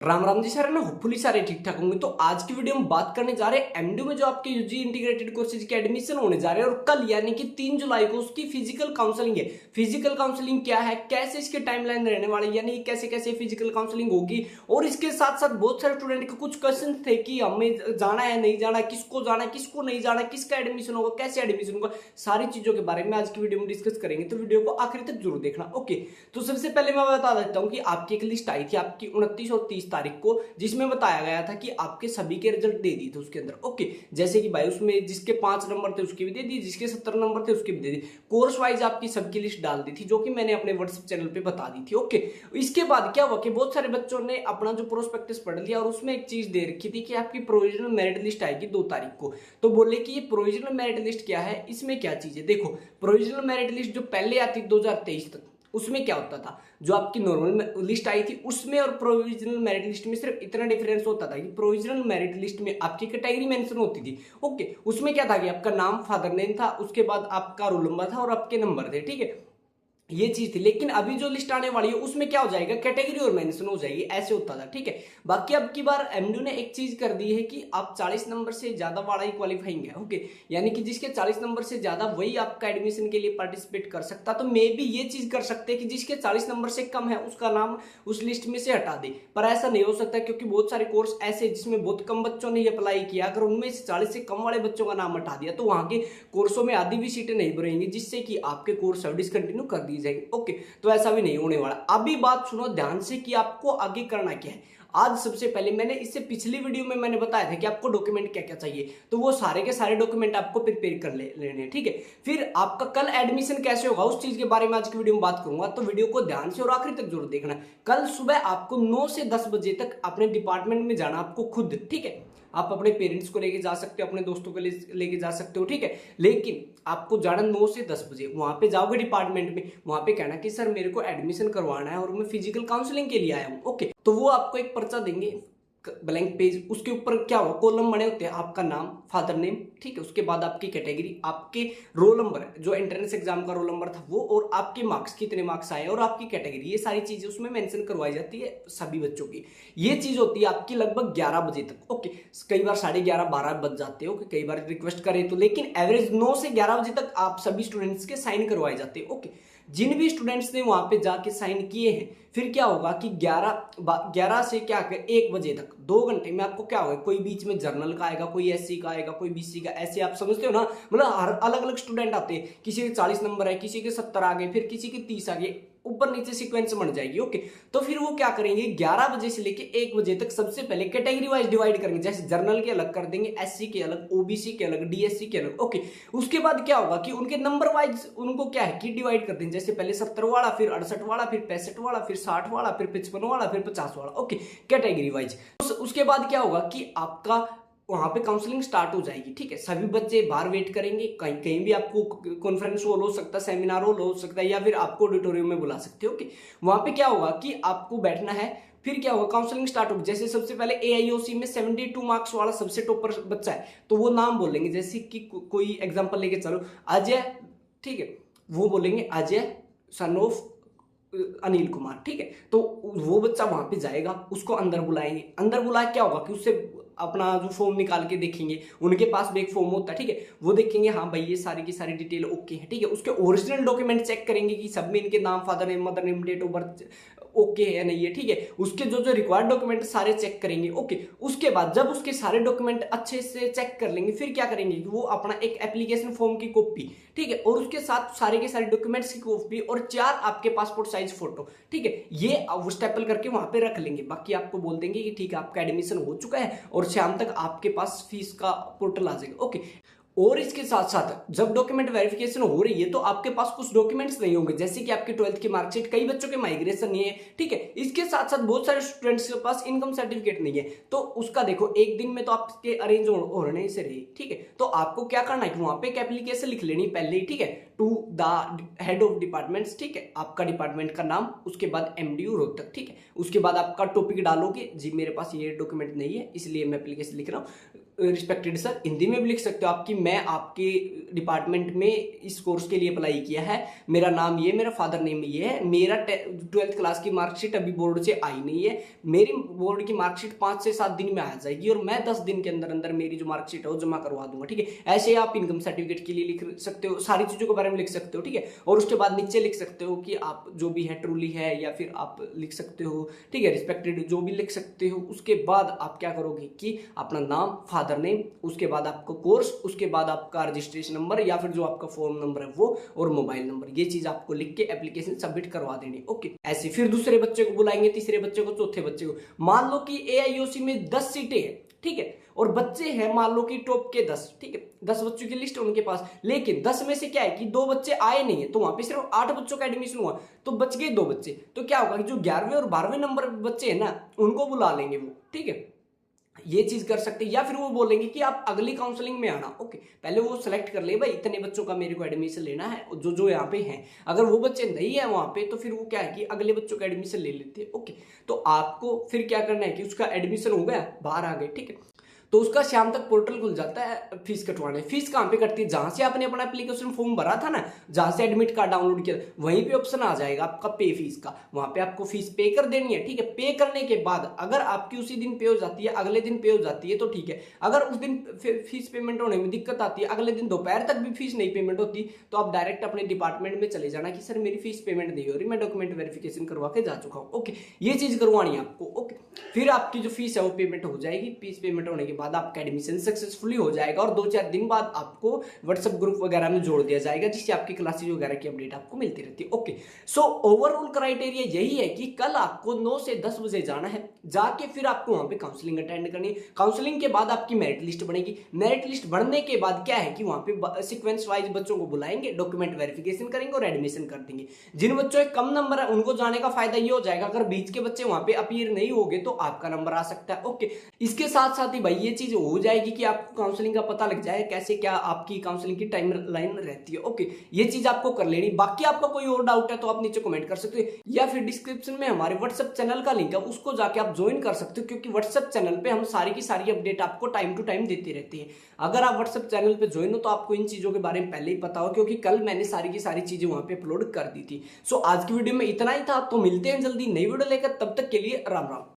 राम राम जी सारे ना, होपफुली सारे ठीक ठाक होंगे। तो आज की वीडियो में बात करने जा रहे हैं एमडीयू में जो आपके यूजी इंटीग्रेटेड कोर्सेज के एडमिशन होने जा रहे हैं, और कल यानी कि 3 जुलाई को उसकी फिजिकल काउंसलिंग है। फिजिकल काउंसलिंग क्या है, कैसे इसके टाइमलाइन रहने वाले, यानी कैसे कैसे फिजिकल काउंसलिंग होगी, और इसके साथ साथ बहुत सारे स्टूडेंट के कुछ क्वेश्चन थे कि हमें जाना है नहीं जाना, किसको जाना है किसको नहीं जाना, किसका एडमिशन होगा, कैसे एडमिशन होगा, सारी चीजों के बारे में आज की वीडियो में डिस्कस करेंगे। तो वीडियो को आखिर तक जरूर देखना। ओके, तो सबसे पहले मैं बता देता हूँ कि आपकी एक लिस्ट आई थी आपकी 29 और 30 तारीख को, जिसमें बताया गया था कि आपके सभी के रिजल्ट दे दिए थे उसके अंदर। ओके, जैसे कि भाई उसमें जिसके 5 नंबर थे उसके भी दे दिए, जिसके 70 नंबर थे उसके भी दे दिए, कोर्स वाइज आपकी सबकी लिस्ट डाल दी थी, जो कि मैंने अपने व्हाट्सएप चैनल पे बता दी थी। ओके, इसके बाद क्या हुआ कि बहुत सारे बच्चों ने अपना जो प्रोस्पेक्टस पढ़ लिया, और उसमें एक चीज दे रखी थी कि आपकी प्रोविजनल मेरिट लिस्ट आएगी 2 तारीख को। तो बोले कि ये प्रोविजनल मेरिट लिस्ट क्या है, इसमें क्या चीज है। देखो, प्रोविजनल मेरिट लिस्ट जो पहले आती 2023 तक, उसमें क्या होता था, जो आपकी नॉर्मल लिस्ट आई थी उसमें और प्रोविजनल मेरिट लिस्ट में सिर्फ इतना डिफरेंस होता था कि प्रोविजनल मेरिट लिस्ट में आपकी कैटेगरी मेंशन होती थी। ओके, उसमें क्या था कि आपका नाम, फादर नेम था, उसके बाद आपका रोल नंबर था और आपके नंबर थे। ठीक है, ये चीज थी। लेकिन अभी जो लिस्ट आने वाली है उसमें क्या हो जाएगा, कैटेगरी और मेंशन हो जाएगी, ऐसे होता था। ठीक है, बाकी अब की बार एमडीयू ने एक चीज कर दी है कि आप 40 नंबर से ज्यादा वाला ही क्वालिफाइंग है। ओके, यानी कि जिसके 40 नंबर से ज्यादा वही आपका एडमिशन के लिए पार्टिसिपेट कर सकता। तो मे भी ये चीज कर सकते हैं कि जिसके 40 नंबर से कम है उसका नाम उस लिस्ट में से हटा दे, पर ऐसा नहीं हो सकता, क्योंकि बहुत सारे कोर्स ऐसे जिसमें बहुत कम बच्चों ने अप्लाई किया, अगर उनमें से 40 से कम वाले बच्चों का नाम हटा दिया तो वहां के कोर्सों में आधी भी सीटें नहीं भरेंगी, जिससे कि आपके कोर्स डिसकंटिन्यू कर दी जाएगी। ओके, तो ऐसा भी नहीं होने वाला। अभी बात सुनो ध्यान से कि आपको आगे करना क्या है। आज सबसे पहले मैंने इससे पिछली वीडियो में मैंने बताया था कि आपको डॉक्यूमेंट क्या क्या चाहिए, तो वो सारे के सारे डॉक्यूमेंट आपको प्रिपेयर कर लेने हैं। ठीक है, फिर आपका कल एडमिशन कैसे होगा उस चीज के बारे में आज की वीडियो में बात करूंगा, तो वीडियो को ध्यान से और आखिरी तक जरूर देखना। कल सुबह आपको 9 से 10 बजे तक अपने डिपार्टमेंट में जाना, आपको खुद। ठीक है, आप अपने पेरेंट्स को लेके जा सकते हो, अपने दोस्तों को लेके जा सकते हो। ठीक है, लेकिन आपको जाना 9 से 10 बजे। वहां पे जाओगे डिपार्टमेंट में, वहां पे कहना कि सर मेरे को एडमिशन करवाना है और मैं फिजिकल काउंसलिंग के लिए आया हूँ। ओके, तो वो आपको एक पर्चा देंगे, ब्लैंक पेज, उसके ऊपर क्या हो, कॉलम बने होते हैं, आपका नाम, फादर नेम, ठीक है, उसके बाद आपकी कैटेगरी, आपके रोल नंबर, जो एंट्रेंस एग्जाम का रोल नंबर था वो, और आपके मार्क्स, कितने मार्क्स आए, और आपकी कैटेगरी, ये सारी चीजें उसमें मेंशन करवाई जाती है सभी बच्चों की। ये चीज होती है आपकी लगभग 11 बजे तक। ओके, कई बार 11:30 12 बज जाते हो, कई बार रिक्वेस्ट करें तो, लेकिन एवरेज 9 से 11 बजे तक आप सभी स्टूडेंट्स के साइन करवाए जाते हैं। ओके, जिन भी स्टूडेंट्स ने वहां पे जाके साइन किए हैं, फिर क्या होगा कि 11 से क्या कर 1 बजे तक 2 घंटे में आपको क्या होगा, कोई बीच में जर्नल का आएगा, कोई एससी का आएगा, कोई बीसी का, ऐसे आप समझते हो ना, मतलब हर अलग अलग स्टूडेंट आते हैं, किसी के 40 नंबर है, किसी के 70 आ गए, फिर किसी के 30 आ गए, ऊपर नीचे सीक्वेंस बन जाएगी। ओके, तो फिर वो क्या करेंगे, 11 बजे से लेके 1 बजे तक सबसे पहले कैटेगरी वाइज डिवाइड करेंगे, जैसे जर्नल के अलग कर देंगे, एससी के अलग, ओबीसी के अलग, डीएससी के अलग। ओके, उसके बाद क्या होगा कि उनके नंबर वाइज उनको क्या है कि डिवाइड कर देंगे, जैसे पहले 70 वाला, फिर 68 वाला, फिर 65 वाला, फिर 60 वाला, फिर 55 वाला, फिर 50 वाला। Okay, category wise. उसके बाद क्या होगा कि आपका वहां पे काउंसलिंग स्टार्ट हो जाएगी। ठीक है, सभी बच्चे बाहर वेट करेंगे, कहीं कहीं भी आपको कॉन्फ्रेंस हॉल हो सकता है, सेमिनार हॉल हो सकता है, या फिर आपको ऑडिटोरियम में बुला सकते हो। ओके, वहां पे क्या होगा कि आपको बैठना है, फिर क्या होगा, काउंसलिंग स्टार्ट होगी। जैसे सबसे पहले एआईओसी में 72 मार्क्स वाला सबसे टॉपर बच्चा है, तो वो नाम बोलेंगे, जैसे कि कोई एग्जांपल लेके चलो, अजय। ठीक है, वो बोलेंगे अजय सन ऑफ अनिल कुमार। ठीक है, तो वो बच्चा वहां पे जाएगा, उसको अंदर बुलाएंगे। अंदर बुला क्या होगा कि उससे अपना जो फॉर्म निकाल के देखेंगे, उनके पास भी एक फॉर्म होता है। ठीक है, वो देखेंगे हाँ भाई ये सारी की सारी डिटेल ओके है। ठीक है, उसके ओरिजिनल डॉक्यूमेंट चेक करेंगे कि सब में इनके नाम, father name, mother name, date of birth okay है या नहीं है। ठीक है, उसके जो जो रिक्वायर्ड डॉक्यूमेंट सारे चेक करेंगे। ओके, उसके बाद जब उसके सारे डॉक्यूमेंट अच्छे से चेक कर लेंगे, फिर क्या करेंगे कि वो अपना एक एप्लीकेशन फॉर्म की कॉपी, ठीक है, और उसके साथ सारे के सारे डॉक्यूमेंट्स की कॉपी और 4 आपके पासपोर्ट साइज फोटो, ठीक है, ये वो स्टेपल करके वहां पे रख लेंगे। बाकी आपको बोल देंगे कि ठीक है आपका एडमिशन हो चुका है, और शाम तक आपके पास फीस का पोर्टल आ जाएगा। ओके, और इसके साथ साथ जब डॉक्यूमेंट वेरिफिकेशन हो रही है तो आपके पास कुछ डॉक्यूमेंट्स नहीं होंगे, जैसे कि आपकी 12th की मार्कशीट, कई बच्चों के माइग्रेशन नहीं है। ठीक है, इसके साथ साथ बहुत सारे स्टूडेंट्स के पास इनकम सर्टिफिकेट नहीं है, तो उसका देखो एक दिन में तो आपके अरेंज होने से रही। ठीक है, तो आपको क्या करना है कि वहां पे एक एप्लीकेशन लिख लेनी पहले ही। ठीक है, to the head of departments, ठीक है, आपका डिपार्टमेंट का नाम, उसके बाद एमडीयू रोहतक, ठीक है, उसके बाद आपका टॉपिक डालोगे, जी मेरे पास ये डॉक्यूमेंट नहीं है इसलिए मैं एप्लीकेशन लिख रहा हूँ, रिस्पेक्टेड सर, हिंदी में भी लिख सकते हो आपकी, मैं आपके डिपार्टमेंट में इस कोर्स के लिए अप्लाई किया है, मेरा नाम ये, मेरा फादर नेम ये है, मेरा 12th क्लास की मार्कशीट अभी बोर्ड से आई नहीं है, मेरी बोर्ड की मार्कशीट 5 से 7 दिन में आ जाएगी और मैं 10 दिन के अंदर अंदर मेरी जो मार्कशीट है वो जमा करवा दूंगा, ठीक है। ऐसे आप इनकम सर्टिफिकेट के लिए लिख सकते हो, सारी चीजों के बारे में लिख सकते हो, ठीक है। और उसके बाद नीचे लिख सकते हो कि आप जो भी है ट्रूली है, या फिर आप लिख सकते हो, ठीक है, रिस्पेक्टेड जो भी लिख सकते हो। उसके बाद आप क्या करोगे कि अपना नाम, फादर नेम, उसके बाद आपका कोर्स, उसके बाद आपका रजिस्ट्रेशन नंबर या फिर जो आपका फॉर्म नंबर है वो, और मोबाइल नंबर, ये चीज आपको लिख के एप्लीकेशन सबमिट करवा देनी, ओके। ऐसे फिर दूसरे बच्चे को बुलाएंगे, तीसरे बच्चे को, चौथे बच्चे को। मान लो कि एआईओसी में 10 सीटें हैं, ठीक है, और बच्चे हैं मान लो कि टॉप के 10, ठीक है, 10 बच्चों की लिस्ट है उनके पास, लेकिन 10 में से क्या है कि 2 बच्चे आए नहीं है, तो वहां पे सिर्फ 8 बच्चों का एडमिशन हुआ, तो बच गए 2 बच्चे। तो क्या होगा कि जो 11वें और 12वें नंबर बच्चे हैं ना, उनको बुला लेंगे वो, ठीक है, ये चीज कर सकते हैं। या फिर वो बोलेंगे कि आप अगली काउंसलिंग में आना, ओके, पहले वो सिलेक्ट कर ले भाई इतने बच्चों का मेरे को एडमिशन लेना है, जो जो यहाँ पे हैं। अगर वो बच्चे नहीं है वहां पे तो फिर वो क्या है कि अगले बच्चों का एडमिशन ले लेते हैं, ओके। तो आपको फिर क्या करना है कि उसका एडमिशन हो गया, बाहर आ गए, ठीक है, तो उसका शाम तक पोर्टल खुल जाता है फीस कटवाने। फीस कहाँ पे कटती है, जहां से आपने अपना एप्लीकेशन फॉर्म भरा था ना, जहां से एडमिट कार्ड डाउनलोड किया, वहीं पे ऑप्शन आ जाएगा आपका पे फीस का, वहां पे आपको फीस पे कर देनी है, ठीक है। पे करने के बाद अगर आपकी उसी दिन पे हो जाती है, अगले दिन पे हो जाती है तो ठीक है, अगर उस दिन फीस पेमेंट होने में दिक्कत आती है, अगले दिन दोपहर तक भी फीस नहीं पेमेंट होती, तो आप डायरेक्ट अपने डिपार्टमेंट में चले जाना कि सर मेरी फीस पेमेंट नहीं हो रही, मैं डॉक्यूमेंट वेरिफिकेशन करवा के जा चुका हूँ, ओके। ये चीज करवानी है आपको, ओके। फिर आपकी जो फीस है वो पेमेंट हो जाएगी। फीस पेमेंट होने के बाद आपका एडमिशन सक्सेसफुली हो जाएगा और 2-4 दिन बाद आपको व्हाट्सएप ग्रुप वगैरह में जोड़ दिया जाएगा, जिससे आपकी क्लासेज वगैरह की अपडेट आपको मिलती रहती है, ओके। सो ओवरऑल क्राइटेरिया यही है कि कल आपको 9 से 10 बजे जाना है, जाके फिर आपको वहां पे काउंसलिंग अटेंड करनी है। काउंसलिंग के बाद आपकी मेरिट लिस्ट बनेगी। मेरिट लिस्ट बनने के बाद क्या है कि वहां पे सीक्वेंस वाइज बच्चों को बुलाएंगे, डॉक्यूमेंट वेरिफिकेशन करेंगे और एडमिशन कर देंगे। जिन बच्चों के कम नंबर है उनको जाने का फायदा ये हो जाएगा, अगर बीच के बच्चे वहां पे अपीयर नहीं होगे तो आपका नंबर आ सकता है, ओके। इसके साथ साथ ही भाई ये चीज हो जाएगी कि आपको काउंसलिंग का पता लग जाए कैसे क्या आपकी काउंसलिंग की टाइम लाइन रहती है, ओके। ये चीज आपको कर लेनी। बाकी आपका कोई और डाउट है तो आप नीचे कमेंट कर सकते हो, या फिर डिस्क्रिप्शन में हमारे व्हाट्सएप चैनल का लिंक है, उसको जाके आप ज्वाइन कर सकते हो, क्योंकि व्हाट्सएप चैनल पे हम सारी की सारी अपडेट आपको टाइम टू टाइम देते रहते हैं। अगर आप व्हाट्सएप चैनल पे ज्वाइन हो तो आपको इन चीजों के बारे में पहले ही पता हो, क्योंकि कल मैंने सारी की सारी चीजें वहां पे अपलोड कर दी थी। सो आज की वीडियो में इतना ही था, तो मिलते हैं जल्दी नई वीडियो लेकर, तब तक के लिए राम राम।